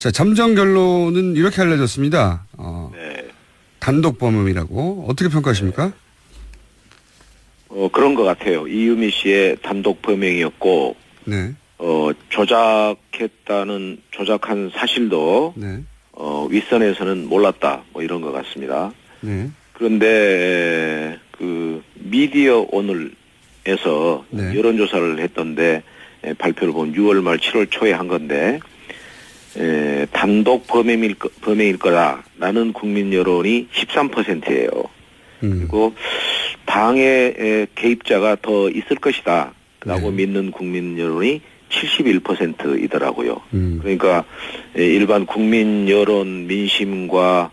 자, 잠정 결론은 이렇게 알려졌습니다. 네. 단독 범행이라고. 어떻게 평가하십니까? 그런 것 같아요. 이유미 씨의 단독 범행이었고, 네. 조작한 사실도, 네. 윗선에서는 몰랐다. 뭐 이런 것 같습니다. 네. 그런데, 미디어 오늘에서 네. 여론조사를 했던데, 발표를 보면 6월 말 7월 초에 한 건데, 단독 범행일 거다라는 국민 여론이 13%예요. 그리고 당의 개입자가 더 있을 것이다 라고 네. 믿는 국민 여론이 71%이더라고요. 그러니까 일반 국민 여론 민심과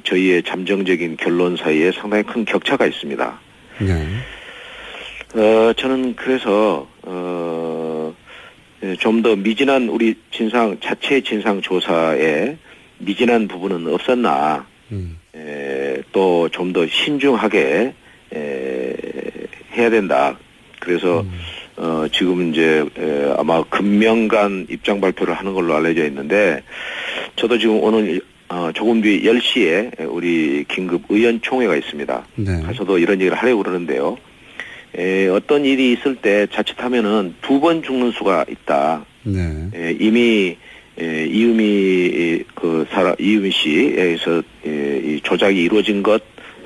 저희의 잠정적인 결론 사이에 상당히 큰 격차가 있습니다. 네. 저는 그래서 좀 더 미진한 우리 자체 진상 조사에 미진한 부분은 없었나, 또 좀 더 신중하게 해야 된다. 그래서 지금 이제 아마 금명간 입장 발표를 하는 걸로 알려져 있는데, 저도 지금 오늘 조금 뒤 10시에 우리 긴급 의원총회가 있습니다. 네. 가서도 이런 얘기를 하려고 그러는데요. 어떤 일이 있을 때 자칫하면은 2번 죽는 수가 있다. 네. 이미 이유미 씨에서 이 조작이 이루어진 것,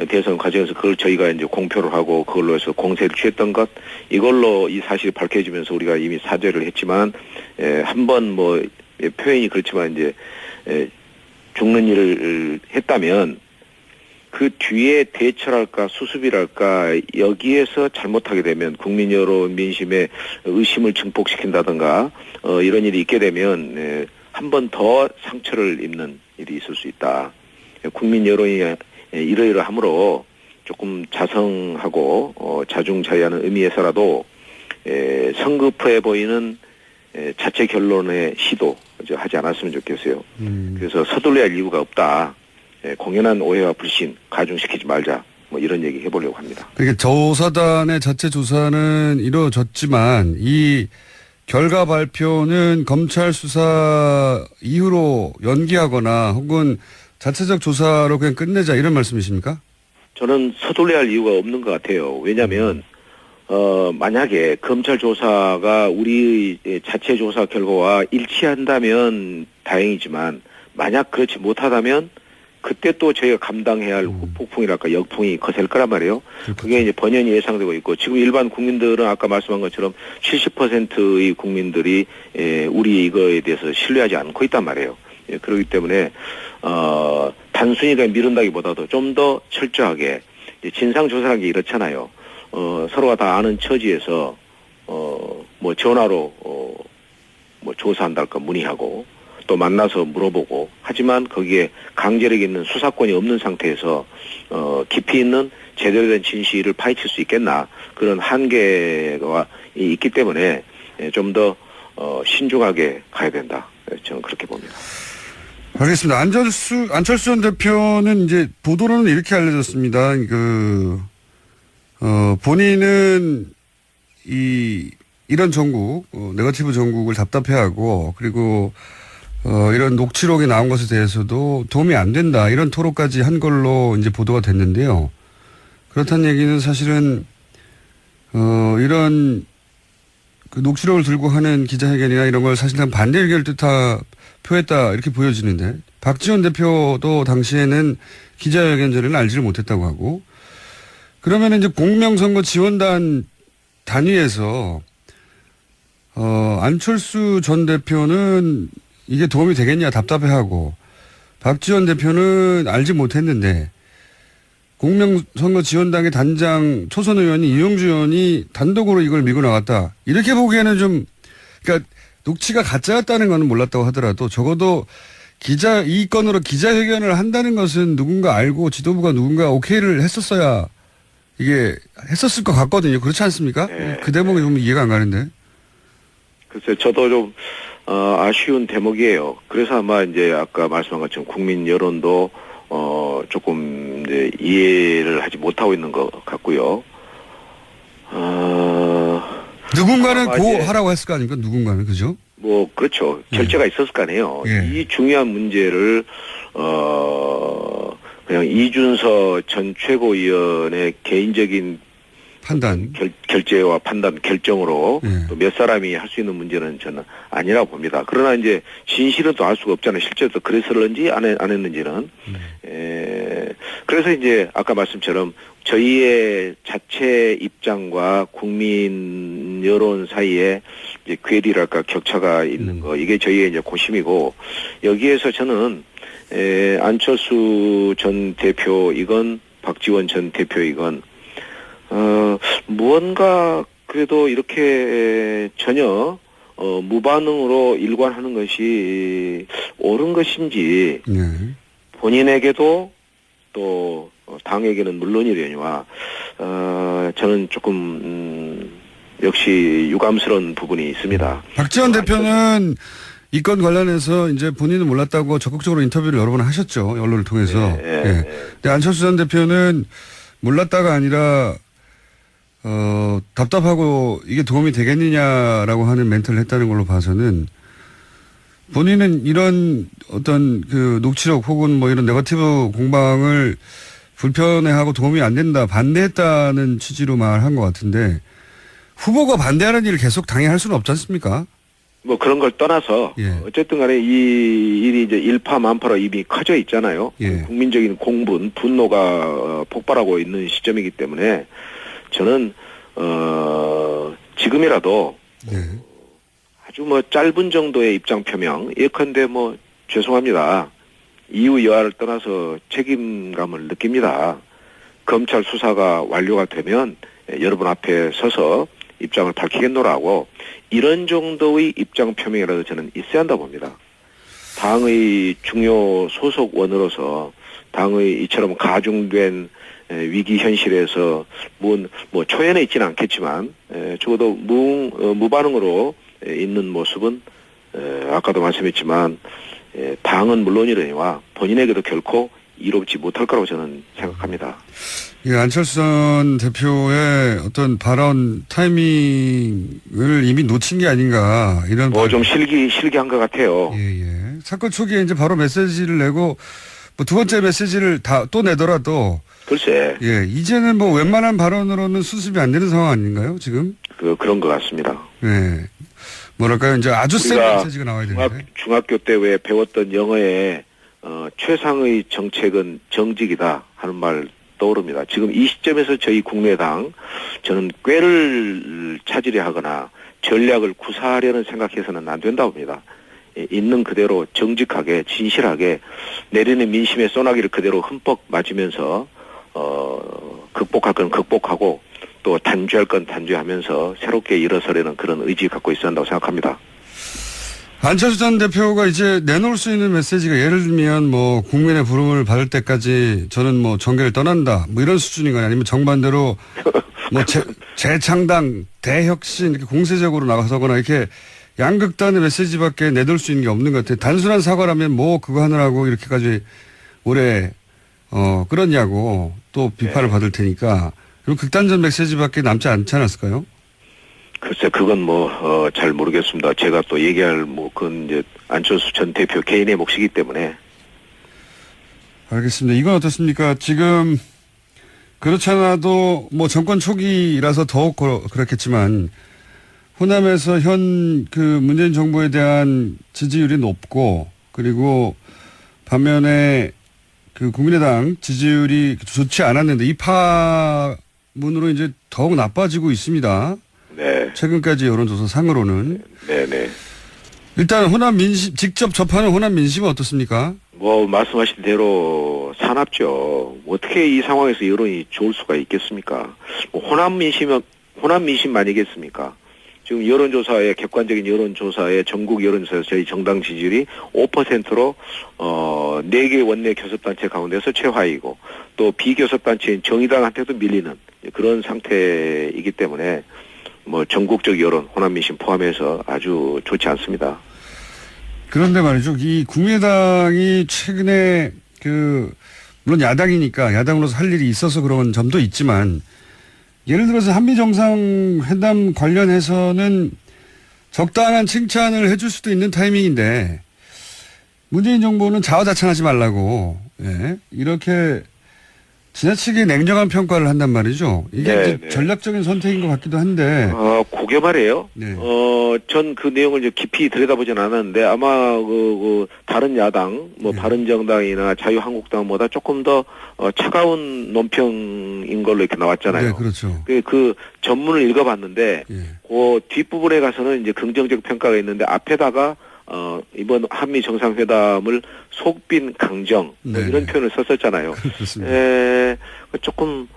대선 과정에서 그걸 저희가 이제 공표를 하고 그걸로 해서 공세를 취했던 것, 이걸로 이 사실이 밝혀지면서 우리가 이미 사죄를 했지만, 한번 뭐 표현이 그렇지만 이제 죽는 일을 했다면 그 뒤에 대처랄까 수습이랄까 여기에서 잘못하게 되면 국민 여론 민심의 의심을 증폭시킨다든가 이런 일이 있게 되면 한 번 더 상처를 입는 일이 있을 수 있다. 국민 여론이 이러이러함으로 조금 자성하고 자중자애하는 의미에서라도 성급해 보이는 자체 결론의 시도 하지 않았으면 좋겠어요. 그래서 서둘러야 할 이유가 없다. 공연한 오해와 불신 가중시키지 말자. 뭐 이런 얘기 해보려고 합니다. 그러니까 조사단의 자체 조사는 이루어졌지만 이 결과 발표는 검찰 수사 이후로 연기하거나 혹은 자체적 조사로 그냥 끝내자 이런 말씀이십니까? 저는 서둘러야 할 이유가 없는 것 같아요. 왜냐하면 만약에 검찰 조사가 우리의 자체 조사 결과와 일치한다면 다행이지만 만약 그렇지 못하다면 그때 또 저희가 감당해야 할 후폭풍이랄까 역풍이 거셀 거란 말이에요. 그게 이제 번연히 예상되고 있고 지금 일반 국민들은 아까 말씀한 것처럼 70%의 국민들이 우리 이거에 대해서 신뢰하지 않고 있단 말이에요. 그렇기 때문에 단순히 그냥 미룬다기보다도 좀 더 철저하게 진상조사라는 게 이렇잖아요. 서로가 다 아는 처지에서 뭐 전화로 뭐 조사한달까 문의하고 또 만나서 물어보고 하지만 거기에 강제력 있는 수사권이 없는 상태에서 깊이 있는 제대로 된 진실을 파헤칠 수 있겠나 그런 한계가 있기 때문에 좀 더 신중하게 가야 된다. 저는 그렇게 봅니다. 알겠습니다. 안철수 전 대표는 이제 보도로는 이렇게 알려졌습니다. 본인은 이런 정국, 네거티브 정국을 답답해하고 그리고 이런 녹취록이 나온 것에 대해서도 도움이 안 된다. 이런 토로까지 한 걸로 이제 보도가 됐는데요. 그렇다는 얘기는 사실은, 이런 그 녹취록을 들고 하는 기자회견이나 이런 걸 사실상 반대 의견을 표했다. 이렇게 보여지는데. 박지원 대표도 당시에는 기자회견 전에는 알지를 못했다고 하고. 그러면 이제 공명선거 지원단 단위에서, 안철수 전 대표는 이게 도움이 되겠냐 답답해하고 박지원 대표는 알지 못했는데 공명선거 지원당의 단장 초선 의원이 이용주 의원이 단독으로 이걸 밀고 나갔다. 이렇게 보기에는 좀 그러니까 녹취가 가짜였다는 건 몰랐다고 하더라도 적어도 이 건으로 기자회견을 한다는 것은 누군가 알고 지도부가 누군가 오케이를 했었어야 이게 했었을 것 같거든요. 그렇지 않습니까? 네. 그 대목이 좀 이해가 안 가는데. 글쎄 저도 좀 아쉬운 대목이에요. 그래서 아마 이제 아까 말씀한 것처럼 국민 여론도 조금 이제 이해를 하지 못하고 있는 것 같고요. 누군가는 하라고 했을 거 아닙니까? 누군가는 그죠? 뭐 그렇죠. 결재가 있었을 거 아니에요. 예. 이 중요한 문제를 그냥 이준서 전 최고위원의 개인적인 판단. 결재와 판단 결정으로 예. 또 몇 사람이 할 수 있는 문제는 저는 아니라고 봅니다. 그러나 이제 진실은 또 알 수가 없잖아요. 실제로 또 그랬을는지 안 했는지는. 그래서 이제 아까 말씀처럼 저희의 자체 입장과 국민 여론 사이에 이제 괴리랄까 격차가 있는 거, 이게 저희의 이제 고심이고, 여기에서 저는 안철수 전 대표이건 박지원 전 대표이건 무언가 그래도 이렇게 전혀 무반응으로 일관하는 것이 옳은 것인지, 네. 본인에게도 또 당에게는 물론이려니와 저는 조금 역시 유감스러운 부분이 있습니다. 박지원 대표는 이 건 관련해서 이제 본인은 몰랐다고 적극적으로 인터뷰를 여러 번 하셨죠. 언론을 통해서. 예. 근데 안철수 전 대표는 몰랐다가 아니라 답답하고 이게 도움이 되겠느냐라고 하는 멘트를 했다는 걸로 봐서는 본인은 이런 어떤 그 녹취록 혹은 뭐 이런 네거티브 공방을 불편해하고 도움이 안 된다, 반대했다는 취지로 말한 것 같은데 후보가 반대하는 일을 계속 당연히 할 수는 없지 않습니까? 뭐 그런 걸 떠나서 예. 어쨌든 간에 이 일이 이제 일파만파로 이미 커져 있잖아요. 예. 국민적인 공분, 분노가 폭발하고 있는 시점이기 때문에 저는 지금이라도 예. 아주 뭐 짧은 정도의 입장 표명, 예컨대 뭐 죄송합니다. 이유 여하를 떠나서 책임감을 느낍니다. 검찰 수사가 완료가 되면 여러분 앞에 서서 입장을 밝히겠노라고 이런 정도의 입장 표명이라도 저는 있어야 한다 봅니다. 당의 중요 소속원으로서 당의 이처럼 가중된 위기 현실에서 뭐 초연해 있지는 않겠지만 적어도 무반응으로 있는 모습은 아까도 말씀했지만 당은 물론이려니와 본인에게도 결코 이롭지 못할 거라고 저는 생각합니다. 예, 안철수 전 대표의 어떤 발언 타이밍을 이미 놓친 게 아닌가 이런. 뭐 좀 실기한 것 같아요. 예, 예. 사건 초기에 이제 바로 메시지를 내고 뭐 두 번째 메시지를 또 내더라도 글쎄. 예, 이제는 뭐 웬만한 발언으로는 수습이 안 되는 상황 아닌가요, 지금? 그런 것 같습니다. 예. 뭐랄까요, 이제 아주 센 메시지가 나와야 되는데. 중학교 때 왜 배웠던 영어에 최상의 정책은 정직이다 하는 말 떠오릅니다. 지금 이 시점에서 저희 국민의당 저는 꾀를 찾으려 하거나 전략을 구사하려는 생각해서는 안 된다고 봅니다. 있는 그대로 정직하게 진실하게 내리는 민심의 소나기를 그대로 흠뻑 맞으면서 극복할 건 극복하고 또 단죄할 건 단죄하면서 새롭게 일어서려는 그런 의지 갖고 있어야 한다고 생각합니다. 안철수 전 대표가 이제 내놓을 수 있는 메시지가 예를 들면 뭐 국민의 부름을 받을 때까지 저는 뭐 정계를 떠난다 뭐 이런 수준인가요? 아니면 정반대로 뭐 재창당, 대혁신 이렇게 공세적으로 나가서거나 이렇게 양극단의 메시지밖에 내놓을 수 있는 게 없는 것 같아요. 단순한 사과라면 뭐 그거 하느라고 이렇게까지 오래 끌었냐고 또 비판을 받을 테니까 그리고 극단적 메시지밖에 남지 않지 않았을까요? 글쎄, 그건 잘 모르겠습니다. 제가 또 얘기할 그건 이제 안철수 전 대표 개인의 몫이기 때문에. 알겠습니다. 이건 어떻습니까? 지금 그렇지 않아도 뭐 정권 초기라서 더욱 그렇겠지만 호남에서 현 문재인 정부에 대한 지지율이 높고 그리고 반면에 국민의당 지지율이 좋지 않았는데 이 파문으로 이제 더욱 나빠지고 있습니다. 네. 최근까지 여론조사 상으로는. 네네. 일단 호남 민심, 직접 접하는 호남 민심은 어떻습니까? 말씀하신 대로 사납죠. 어떻게 이 상황에서 여론이 좋을 수가 있겠습니까? 호남 민심만이겠습니까? 지금 여론조사에, 객관적인 여론조사에, 전국 여론조사에서 저희 정당 지지율이 5%로, 4개 원내 교섭단체 가운데서 최하위고, 또 비교섭단체인 정의당한테도 밀리는 그런 상태이기 때문에, 전국적 여론, 호남 민심 포함해서 아주 좋지 않습니다. 그런데 말이죠. 이 국민의당이 최근에 물론 야당이니까 야당으로서 할 일이 있어서 그런 점도 있지만 예를 들어서 한미 정상회담 관련해서는 적당한 칭찬을 해줄 수도 있는 타이밍인데 문재인 정부는 자화자찬하지 말라고 이렇게 지나치게 냉정한 평가를 한단 말이죠. 이게 이제 전략적인 선택인 것 같기도 한데. 그게 말이에요. 네. 전 그 내용을 이제 깊이 들여다보진 않았는데 아마 다른 야당, 바른정당이나 자유한국당보다 조금 더 차가운 논평인 걸로 이렇게 나왔잖아요. 네, 그렇죠. 그 전문을 읽어봤는데 그 뒷부분에 가서는 이제 긍정적 평가가 있는데 앞에다가 이번 한미 정상회담을 속빈 강정 이런 표현을 썼었잖아요. 그렇습니다. 조금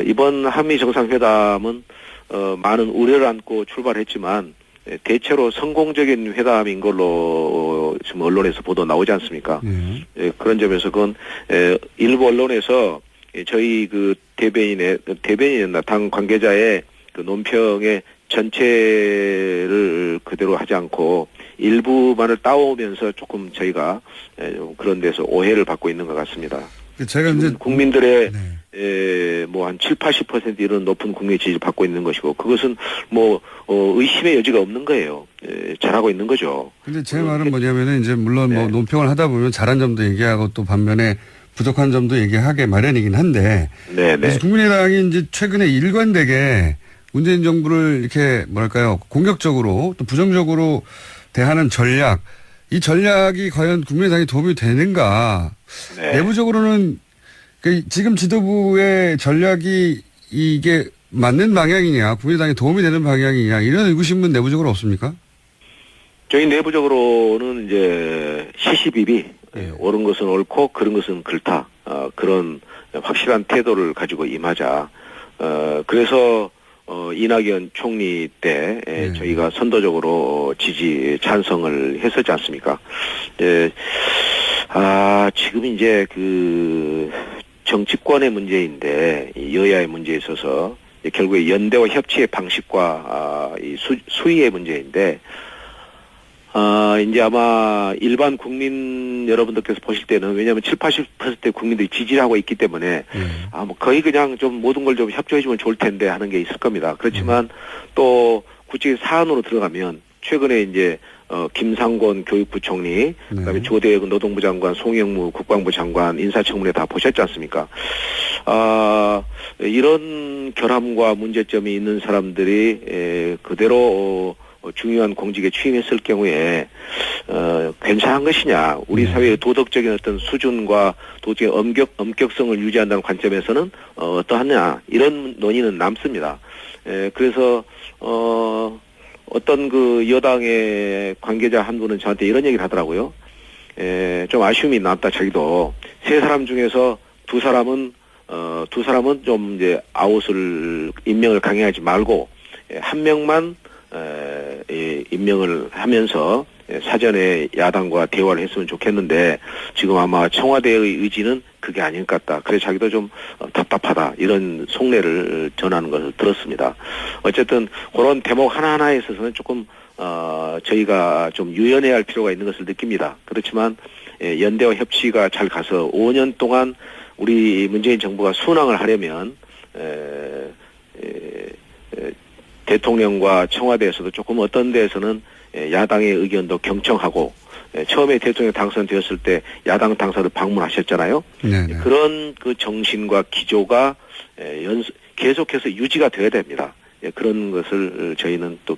이번 한미 정상회담은 많은 우려를 안고 출발했지만 대체로 성공적인 회담인 걸로 지금 언론에서 보도 나오지 않습니까? 그런 점에서 그건 일부 언론에서 저희 그 대변인이었나 당 관계자의 그 논평의 전체를 그대로 하지 않고 일부만을 따오면서 조금 저희가 그런 데서 오해를 받고 있는 것 같습니다. 제가 이제 국민들의 한 70-80% 이런 높은 국민 지지를 받고 있는 것이고 그것은 의심의 여지가 없는 거예요. 잘하고 있는 거죠. 근데 제 말은 뭐냐면은 이제 물론 논평을 하다 보면 잘한 점도 얘기하고 또 반면에 부족한 점도 얘기하게 마련이긴 한데. 그래서 국민의당이 이제 최근에 일관되게 문재인 정부를 이렇게 공격적으로 또 부정적으로 대하는 전략, 이 전략이 과연 국민의당에 도움이 되는가? 내부적으로는 지금 지도부의 전략이 이게 맞는 방향이냐, 국민의당에 도움이 되는 방향이냐 이런 의구심은 내부적으로 없습니까? 저희 내부적으로는 이제 시시비비 옳은 것은 옳고 그런 것은 그렇다 그런 확실한 태도를 가지고 임하자. 그래서 이낙연 총리 때 저희가 선도적으로 지지 찬성을 했었지 않습니까? 지금 이제 그 정치권의 문제인데 여야의 문제에 있어서 결국에 연대와 협치의 방식과 이 수위의 문제인데 이제 아마 일반 국민 여러분들께서 보실 때는 왜냐하면 70-80% 국민들이 지지를 하고 있기 때문에 거의 그냥 좀 모든 걸 좀 협조해주면 좋을 텐데 하는 게 있을 겁니다. 그렇지만 또 구체적인 사안으로 들어가면 최근에 이제 김상곤 교육부 총리, 그다음에 조대혁 노동부 장관, 송영무 국방부 장관 인사청문회 다 보셨지 않습니까? 이런 결함과 문제점이 있는 사람들이 그대로 중요한 공직에 취임했을 경우에 괜찮은 것이냐, 우리 사회의 도덕적인 어떤 수준과 도덕적인 엄격성을 유지한다는 관점에서는 어떠하냐, 이런 논의는 남습니다. 그래서 어떤 그 여당의 관계자 한 분은 저한테 이런 얘기를 하더라고요. 좀 아쉬움이 남다. 자기도 세 사람 중에서 두 사람은 좀 이제 아웃을 임명을 강행하지 말고 한 명만 임명을 하면서 사전에 야당과 대화를 했으면 좋겠는데 지금 아마 청와대의 의지는 그게 아닐 것 같다. 그래서 자기도 좀 답답하다. 이런 속내를 전하는 것을 들었습니다. 어쨌든 그런 대목 하나하나에 있어서는 조금 저희가 좀 유연해야 할 필요가 있는 것을 느낍니다. 그렇지만 연대와 협치가 잘 가서 5년 동안 우리 문재인 정부가 순항을 하려면 대통령과 청와대에서도 조금 어떤 데에서는 야당의 의견도 경청하고 처음에 대통령 당선되었을 때 야당 당사도 방문하셨잖아요. 그런 그 정신과 기조가 계속해서 유지가 되어야 됩니다. 그런 것을 저희는 또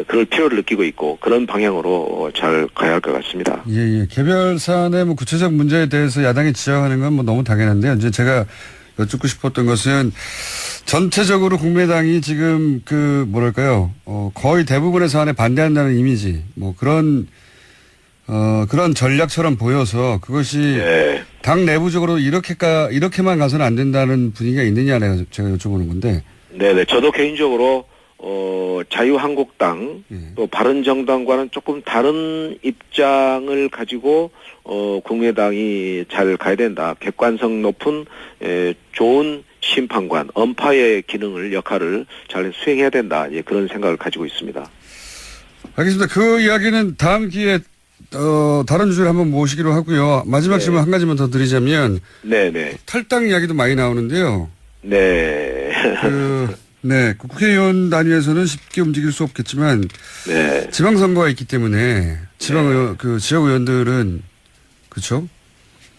그럴 필요를 느끼고 있고 그런 방향으로 잘 가야 할 것 같습니다. 개별 사안의 구체적 문제에 대해서 야당이 지적하는 건 너무 당연한데요. 이제 제가 여쭙고 싶었던 것은 전체적으로 국민의당이 지금 거의 대부분의 사안에 반대한다는 이미지, 그런 전략처럼 보여서 그것이 당 내부적으로 이렇게만 가서는 안 된다는 분위기가 있느냐 제가 여쭤보는 건데. 네네. 저도 개인적으로 자유한국당 또 바른정당과는 조금 다른 입장을 가지고 국민의당이 잘 가야 된다. 객관성 높은 좋은 심판관, 엄파의 역할을 잘 수행해야 된다. 그런 생각을 가지고 있습니다. 알겠습니다. 그 이야기는 다음 기회에 다른 주제를 한번 모시기로 하고요. 마지막 질문 한 가지만 더 드리자면 탈당 이야기도 많이 나오는데요. 네, 국회의원 단위에서는 쉽게 움직일 수 없겠지만 네. 지방선거가 있기 때문에 지방의원 그 지역의원들은 그렇죠?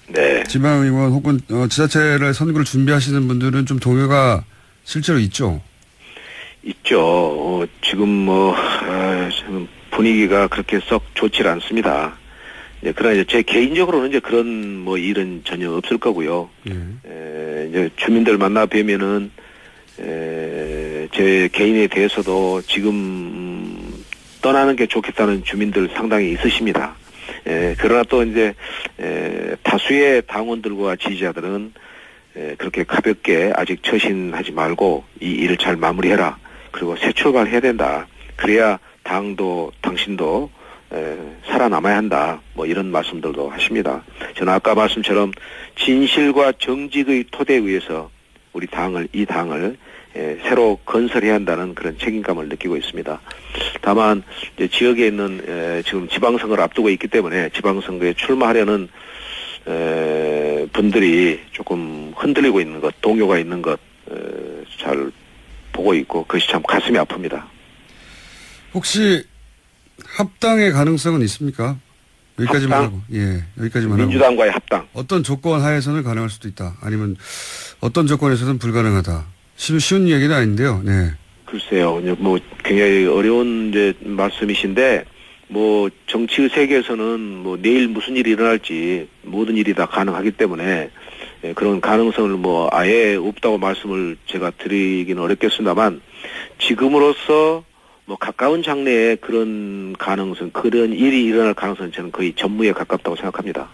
네. 지방의원 혹은 지자체를 선거를 준비하시는 분들은 좀 동요가 실제로 있죠. 있죠. 지금 지금 분위기가 그렇게 썩 좋질 않습니다. 그러나 이제 제 개인적으로는 이제 그런 일은 전혀 없을 거고요. 이제 주민들 만나 뵈면은 제 개인에 대해서도 지금 떠나는 게 좋겠다는 주민들 상당히 있으십니다. 그러나 또 이제 다수의 당원들과 지지자들은 그렇게 가볍게 아직 처신하지 말고 이 일을 잘 마무리해라. 그리고 새 출발해야 된다. 그래야 당도 당신도 살아남아야 한다. 이런 말씀들도 하십니다. 저는 아까 말씀처럼 진실과 정직의 토대에 의해서 우리 이 당을 새로 건설해야 한다는 그런 책임감을 느끼고 있습니다. 다만 이제 지역에 있는 지금 지방선거를 앞두고 있기 때문에 지방선거에 출마하려는 분들이 조금 흔들리고 있는 것, 동요가 있는 것 잘 보고 있고 그것이 참 가슴이 아픕니다. 혹시 합당의 가능성은 있습니까? 여기까지만 합당? 하고. 예, 여기까지만 하고. 민주당과의 합당. 어떤 조건 하에서는 가능할 수도 있다. 아니면 어떤 조건에서는 불가능하다. 쉬운 얘기는 아닌데요. 네. 글쎄요, 굉장히 어려운 이제 말씀이신데, 정치의 세계에서는 내일 무슨 일이 일어날지 모든 일이 다 가능하기 때문에 그런 가능성을 아예 없다고 말씀을 제가 드리기는 어렵겠습니다만 지금으로서 가까운 장래에 그런 일이 일어날 가능성은 저는 거의 전무에 가깝다고 생각합니다.